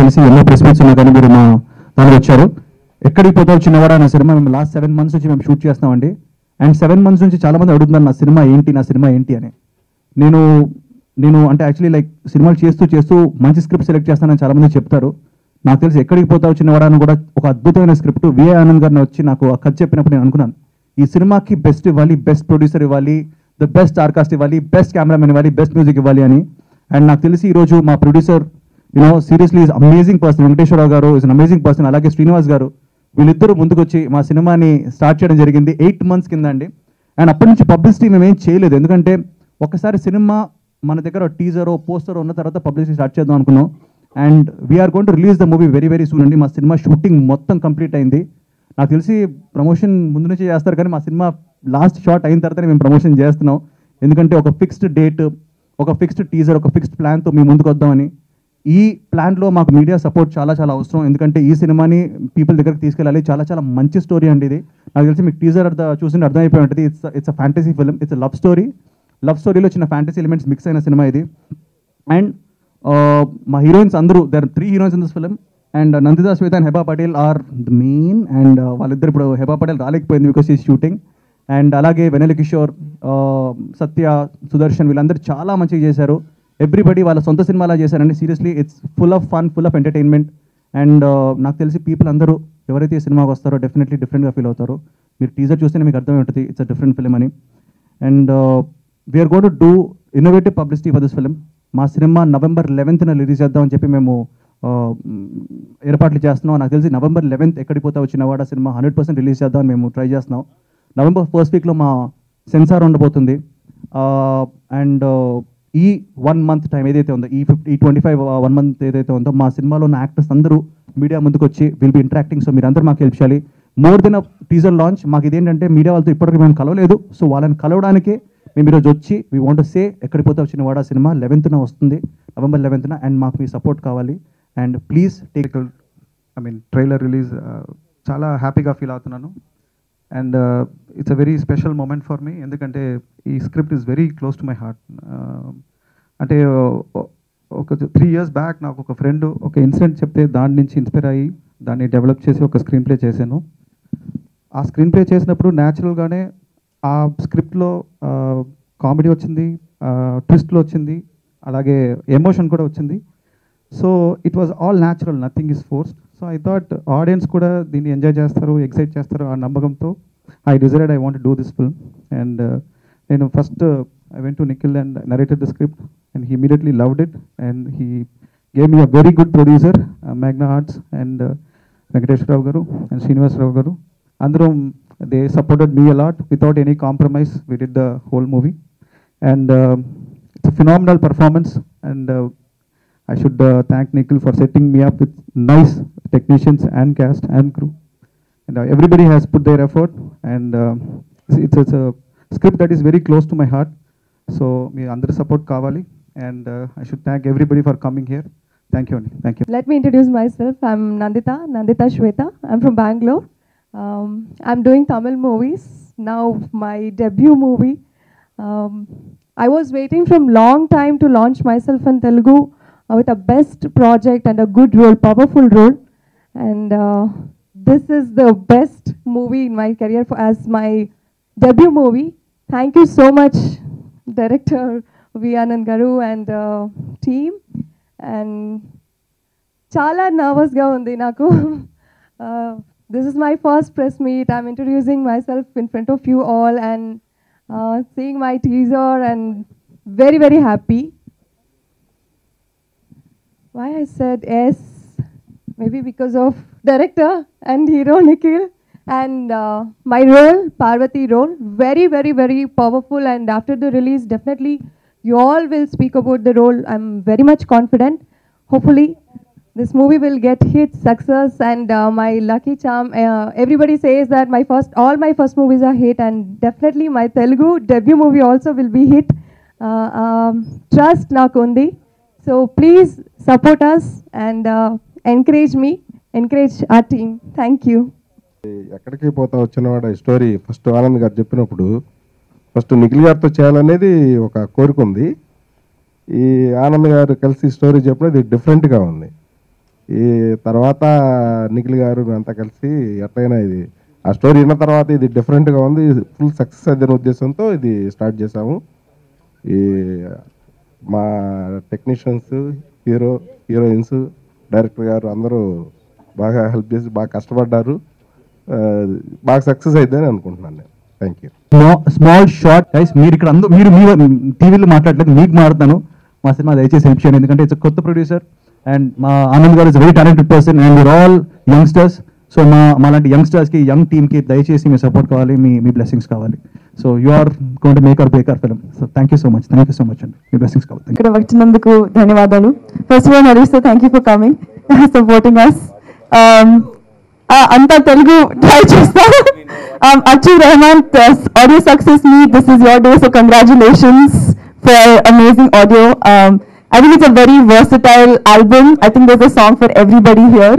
తెలిసి ఎన్నో press meets ఉన్నా కానీ మీరు మా దానికి వచ్చారు. ఎక్కడికి పోతావు చిన్నవాడా అనే సినిమా మేము లాస్ట్ 7 months నుంచి మేము షూట్ చేస్తామండి. అండ్ 7 months నుంచి చాలామంది అడుగుతున్నారు నా సినిమా ఏంటి అని. నేను అంటే యాక్చువల్లీ లైక్ సినిమాలు చేస్తూ మంచి స్క్రిప్ట్ సెలెక్ట్ చేస్తానని చాలామంది చెప్తారు. నాకు తెలిసి ఎక్కడికి పోతావు చిన్నవాడా అని కూడా ఒక అద్భుతమైన స్క్రిప్ట్ విఏ ఆనంద్ గారిని వచ్చి నాకు ఆ కథ చెప్పినప్పుడు నేను అనుకున్నాను, ఈ సినిమాకి బెస్ట్ ఇవ్వాలి, బెస్ట్ ప్రొడ్యూసర్ ఇవ్వాలి, ద బెస్ట్ స్టార్ ఇవ్వాలి, బెస్ట్ కెమెరామెన్ ఇవ్వాలి, బెస్ట్ మ్యూజిక్ ఇవ్వాలి అని. అండ్ నాకు తెలిసి ఈరోజు మా producer seriously is amazing person, Venkateswara Rao గారు ఈజ్ అన్ అమేజింగ్ పర్సన్, అలాగే శ్రీనివాస్ గారు, వీళ్ళిద్దరూ ముందుకు వచ్చి మా సినిమాని స్టార్ట్ చేయడం జరిగింది 8 months కింద అండి. అండ్ అప్పటి నుంచి పబ్లిసిటీ మేము ఏం చేయలేదు, ఎందుకంటే ఒకసారి సినిమా మన దగ్గర టీజరో పోస్టరో ఉన్న తర్వాత పబ్లిసిటీ స్టార్ట్ చేద్దాం అనుకున్నాం. And we're going to release the movie very very soon అండి. మా సినిమా షూటింగ్ మొత్తం కంప్లీట్ అయింది. నాకు తెలిసి ప్రమోషన్ ముందు నుంచి చేస్తారు, కానీ మా సినిమా లాస్ట్ షాట్ అయిన తర్వాతనే మేము ప్రమోషన్ చేస్తున్నాం. ఎందుకంటే ఒక ఫిక్స్డ్ డేట్, ఒక ఫిక్స్డ్ టీజర్, ఒక ఫిక్స్డ్ ప్లాన్తో మేము ముందుకు వద్దామని. ఈ ప్లాన్లో మాకు మీడియా సపోర్ట్ చాలా అవసరం, ఎందుకంటే ఈ సినిమాని పీపుల్ దగ్గరికి తీసుకెళ్ళాలి. చాలా మంచి స్టోరీ అండి ఇది. నాకు తెలిసి మీకు టీజర్ చూసి అర్థమైపోయి ఉంటుంది. It's a fantasy film, it's love story. Love స్టోరీలో చిన్న ఫ్యాంటసీ ఎలిమెంట్స్ మిక్స్ అయిన సినిమా ఇది. అండ్ మా హీరోయిన్స్ అందరూ, there are 3 heroines in this film. And Nandita, Shweta and Heba Patel are the main. And వాళ్ళిద్దరు ఇప్పుడు హెబా పటేల్ రాలేకపోయింది బికాస్ ఈజ్ షూటింగ్. అండ్ అలాగే వెనెల కిషోర్, సత్య, సుదర్శన్, వీళ్ళందరూ చాలా మంచిగా చేశారు. ఎవ్రీబడి వాళ్ళ సొంత సినిమాలా చేశారండి. Seriously it's full of fun, full of entertainment. And నాకు తెలిసి పీపుల్ అందరూ ఎవరైతే ఈ సినిమాకి వస్తారో డెఫినెట్లీ డిఫరెంట్గా ఫీల్ అవుతారు. మీరు టీజర్ చూస్తేనే మీకు అర్థమై ఉంటుంది ఇట్స్ అ డిఫరెంట్ ఫిలిం అని. And we're going to do innovative publicity for this film. మా సినిమా November 11th రిలీజ్ చేద్దామని చెప్పి మేము ఏర్పాట్లు చేస్తున్నాం. నాకు తెలిసి November 11th ఎక్కడికి పోతావు చిన్నవాడా సినిమా 100% రిలీజ్ చేద్దామని మేము ట్రై చేస్తున్నాం. November 1st weekలో మా సెన్సార్ ఉండబోతుంది. అండ్ ఈ 1 month టైం ఏదైతే ఉందో, ఈ 25 1 month ఏదైతే ఉందో, మా సినిమాలో ఉన్న యాక్టర్స్ అందరూ మీడియా ముందుకు వచ్చి విల్ బి ఇంటరాక్టింగ్. సో మీరు అందరూ మాకు హెల్ప్ చేయాలి. మోర్ దెన్ అ టీజర్ లాంచ్, మాకు ఇదేంటంటే మీడియా వాళ్ళతో ఇప్పటివరకు మేము కలవలేదు. సో వాళ్ళని కలవడానికే మేము ఈరోజు వచ్చి వీ వాంట్ టు సే ఎక్కడికి పోతావు చిన్నవాడా సినిమా 11th వస్తుంది, November 11th. అండ్ మాకు మీ సపోర్ట్ కావాలి. And please take trailer release చాలా హ్యాపీగా ఫీల్ అవుతున్నాను. And it's a very special moment for me, ఎందుకంటే ఈ script is very close to my heart. అంటే ఒక 3 years బ్యాక్ నాకు ఒక ఫ్రెండ్ ఒక ఇన్సిడెంట్ చెప్తే దాని నుంచి ఇన్స్పైర్ అయ్యి దాన్ని డెవలప్ చేసి ఒక స్క్రీన్ ప్లే చేశాను. ఆ స్క్రీన్ ప్లే చేసినప్పుడు న్యాచురల్గానే ఆ స్క్రిప్ట్లో కామెడీ వచ్చింది, ట్విస్ట్లో వచ్చింది, అలాగే ఎమోషన్ కూడా వచ్చింది. So it was all natural, nothing is forced. So I thought audience కూడా దీన్ని ఎంజాయ్ చేస్తారు, ఎక్సైట్ చేస్తారు ఆ నమ్మకంతో I decided I want to do this film. And నేను first I went to Nikhil and narrated the script, and he immediately loved it, and he gave me a very good producer, Magna Arts, and Venkateshwara Garu and Srinivas Rao Garu. Andrum, they supported me a lot without any compromise. We did the whole movie, and it's a phenomenal performance. And I should thank Nikhil for setting me up with nice technicians and cast and crew. And everybody has put their effort, and it's a script that is very close to my heart. So me andar support kavali, and I should thank everybody for coming here. Thank you. Thank you. Let me introduce myself. I'm Nandita Shweta. I'm from Bangalore. I'm doing Tamil movies now. My debut movie. I was waiting from long time to launch myself in Telugu with a best project and a good role, powerful role, and this is the best movie in my career as my debut movie. Thank you so much, Director V. Anand Garu and team. And chala nervous ga undi naku. This is my first press meet. I'm introducing myself in front of you all and seeing my teaser, and very, very happy. Why I said yes? Maybe because of director and hero Nikhil. And my role, Parvati role, very, very, very powerful. And after the release, definitely you all will speak about the role. I'm very much confident. Hopefully, this movie will get hit, success, and my lucky charm. Everybody says that all my first movies are hit, and definitely my Telugu debut movie also will be hit. Trust nakundi. So please support us and encourage me, encourage our team. Thank you. ఎక్కడికి పోతా వచ్చినవాడు ఈ story first Anand గారు చెప్పినప్పుడు first Nikhil గారితో చేయాలనేది ఒక కోరిక ఉంది. ఈ ఆనంద్ గారు కలిసి స్టోరీ చెప్పినది డిఫరెంట్గా ఉంది. ఈ తర్వాత నిఖిల్ గారు మేమంతా కలిసి ఎట్లయినా ఇది ఆ స్టోరీ విన్న తర్వాత ఇది డిఫరెంట్గా ఉంది, ఫుల్ సక్సెస్ అయ్యే ఉద్దేశంతో ఇది స్టార్ట్ చేసాము. ఈ మా టెక్నీషియన్స్, హీరోయిన్స్, డైరెక్టర్ గారు అందరూ బాగా హెల్ప్ చేసి బాగా కష్టపడ్డారు. బాగా సక్సెస్ అయిద్దని అనుకుంటున్నాను నేను. Thank you. Small short guys, మీరు ఇక్కడ అందరూ మీరు మీ టీవీలో మాట్లాడలేదు, మీకు మాట్లాడతాను. మా సినిమా దయచేసి హెల్ప్ చేయండి, ఎందుకంటే ఇట్స్ కొత్త ప్రొడ్యూసర్ అండ్ మా ఆనంద్ గారు is very talented person and we're all youngsters. So మాలాంటి యంగ్స్టర్స్కి, యంగ్ టీమ్కి దయచేసి మీ సపోర్ట్ కావాలి, మీ బ్లెస్సింగ్స్ కావాలి. So you are going to make or break our film. So thank you so much అండి, మీ బ్లెస్సింగ్స్ కావాలి. ఇక్కడ వచ్చినందుకు ధన్యవాదాలు. First of all Harish sir, thank you for coming, supporting us. అంతా తెలుగు ట్రై చేస్తా. Achu Rahman, audio success meet, this is your day, so congratulations for amazing audio. I think it's a very versatile album. I think there's a song for everybody here.